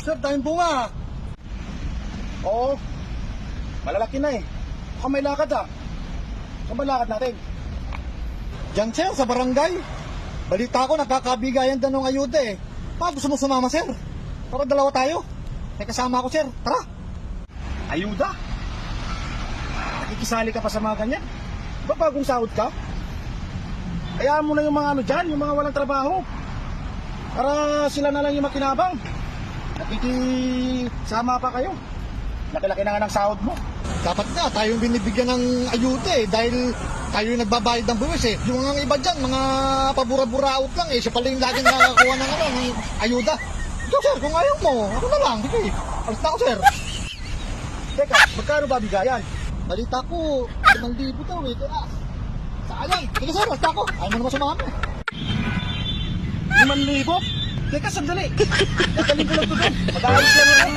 Sir, daming bunga. Oo. Malalaki na eh. Baka may lakad ah. Saan ba lakad natin? Diyan sir, sa barangay. Balita ko, nagkakabigayan daw ng ayuda eh. Gusto mo sumama sir? Para dalawa tayo. May kasama ako sir, tara. Ayuda? Nakikisali ka pa sa mga ganyan? Ba bagong sahod ka? Hayaan mo na yung mga ano dyan, yung mga walang trabaho. Para sila na lang yung makinabang. Nakikisama pa kayo. Laki-laki na nga ng sahod mo. Dapat nga, tayong binibigyan ng ayuda eh. Dahil tayo yung nagbabayad ng buwis eh. Yung mga iba dyan, mga pabura-buraot lang eh. Siya pala yung laging nakakakuha ng ayuda. Ikaw sir, kung ayaw mo, ako na lang. Sige, alas na ako sir. Teka, magkano ba bigayan? Balita ko, 5,000 daw eh. Kaya, sayang. Sige sir, alas na ako. Ayaw mo naman sumama. 5,000? Teka, sandali. Dadalhin ko lang ito doon. Mag-aalis lang ako.